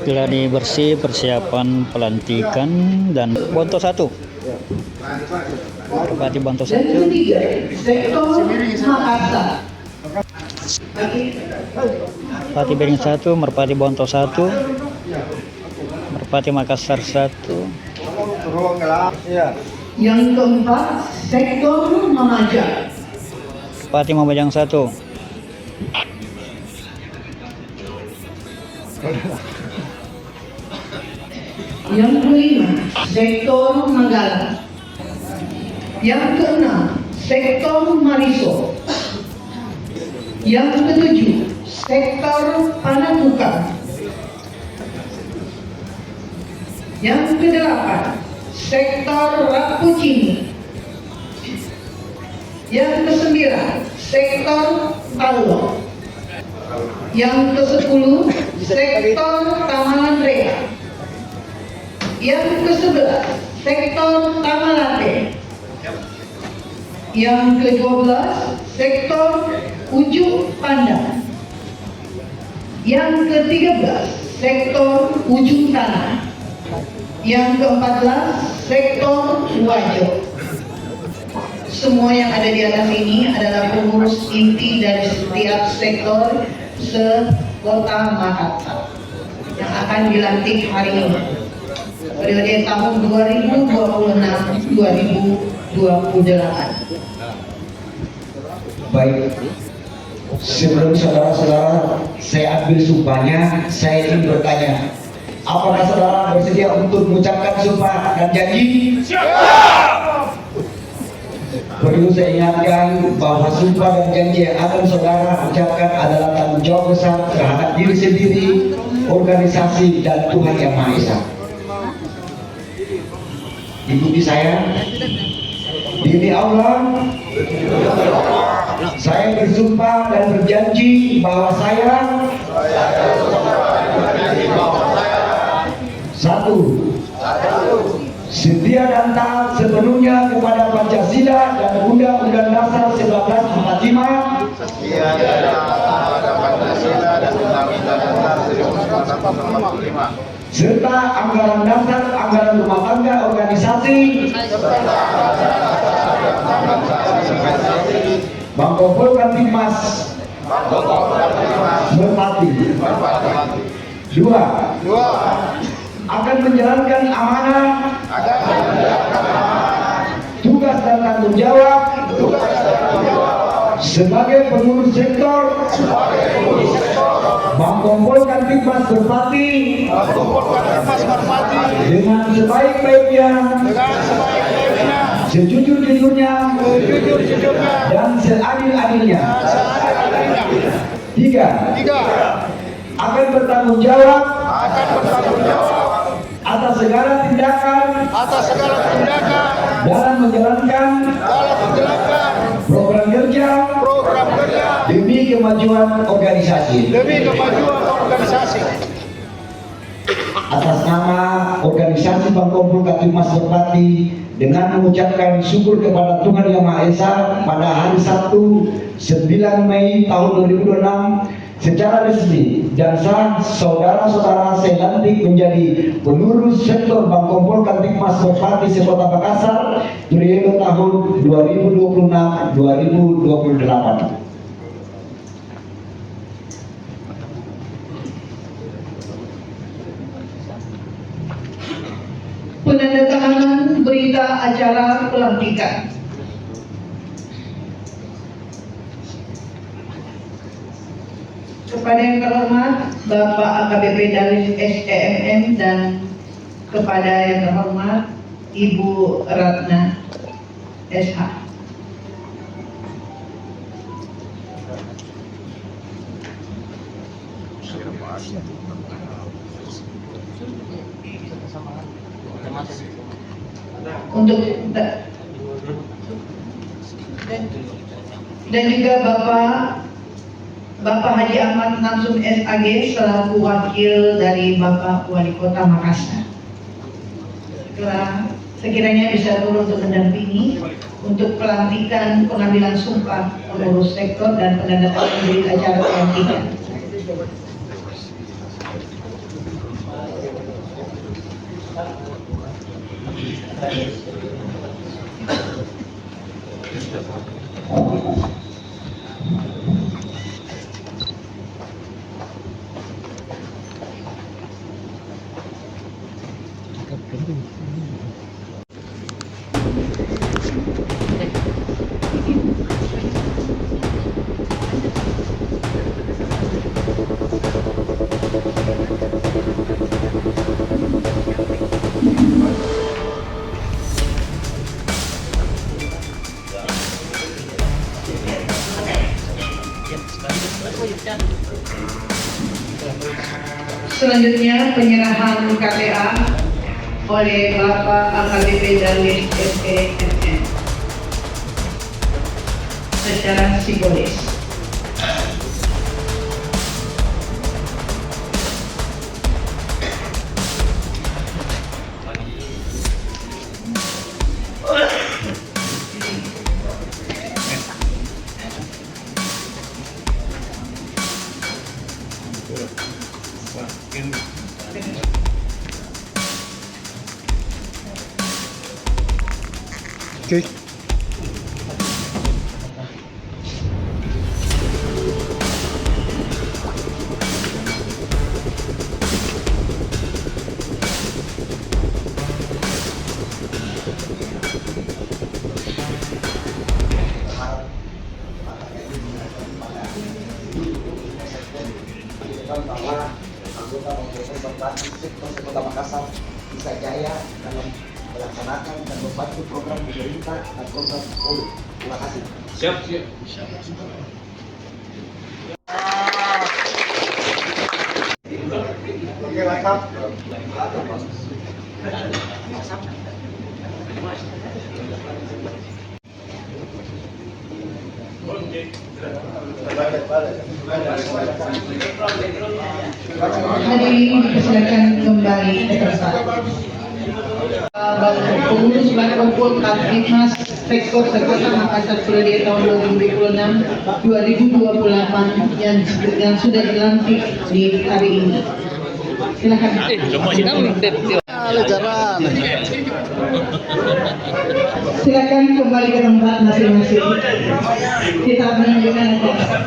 Gladi bersih persiapan pelantikan dan Bonto 1. Merpati Bonto 1. Dan ketiga, sektor Makassar. Merpati Bering 1, Merpati Bonto 1, Merpati Makassar 1. Yang keempat, sektor Mamajang. Merpati Mamajang 1. Yang kelima, sektor Manggala. Yang keenam, sektor Mariso. Yang ketujuh, sektor Panamukan. Yang kedelapan, sektor Rapucini. Yang kesembilan, sektor Tallo. Yang ke-10, sektor Tamalan Rea. Yang ke-11, sektor Tamalate. Yang ke-12, sektor Ujung Pandang. Yang ke-13, sektor Ujung Tanah. Yang ke-14, sektor Wajo. Semua yang ada di atas ini adalah pengurus inti dari setiap sektor se-Kota Makassar yang akan dilantik hari ini periode tahun 2026-2028. Baik, sebelum saudara-saudara saya ambil sumpahnya, saya ingin bertanya, apakah saudara bersedia untuk mengucapkan sumpah dan janji? Siap! Perlu saya ingatkan bahwa sumpah dan janji yang akan saudara ucapkan adalah tanggung jawab besar terhadap diri sendiri, organisasi, dan Tuhan Yang Maha Esa. Ikuti saya. Demi Allah, saya bersumpah dan berjanji bahwa saya satu, setia dan taat sepenuhnya kepada Pancasila dan Undang-Undang Dasar 1945, serta anggaran dasar, anggaran rumah tangga organisasi, mengkumpulkan Timmas Merpati. Dua, akan menjalankan amanah, tugas dan tanggung jawab sebagai pengurus sektor, mengkumpulkan Timmas Merpati dengan sebaik-baiknya, sejujur-jujurnya, dan seadil-adilnya. Tiga, akan bertanggung jawab atas segala tindakan dalam menjalankan program kerja demi kemajuan organisasi. Atas nama organisasi Pengkumpul Timmas Merpati, dengan mengucapkan syukur kepada Tuhan Yang Maha Esa pada hari Sabtu 9 Mei tahun 2026, secara resmi dan sah saudara-saudara saya lantik menjadi pengurus sektor Bank Kompol Kantikmas Merpati Sekota Makassar periode tahun 2026-2028. Penandatanganan berita acara pelantikan. Kepada yang terhormat Bapak AKBP Darwis SEMM dan kepada yang terhormat Ibu Ratna SH. Untuk dan juga Bapak Haji Ahmad Namsum SAG selaku wakil dari Bapak Wali Kota Makassar. Sekiranya bisa turun untuk mendampingi untuk pelantikan pengambilan sumpah pengurus sektor dan penandatanganan berita acara pelantikan. Selanjutnya penyerahan KTA oleh Bapak AKBP Darwis SEMM secara simbolis. Oke. Bahwa anggota maupun Merpati Sekota Makassar bisa jaya dalam melaksanakan dan membantu program pemerintah dan program Polri. Terima kasih. Siap. Oke, mantap. Hadirin dipersilakan kembali ke tempat. Pengurus Bank Kompol Kantikmas Sektor Sekota Makassar periode tahun 2026-2028 yang sudah dilantik di hari ini. Silakan. Silakan kembali ke tempat masing-masing. Kita menunjukkan acara.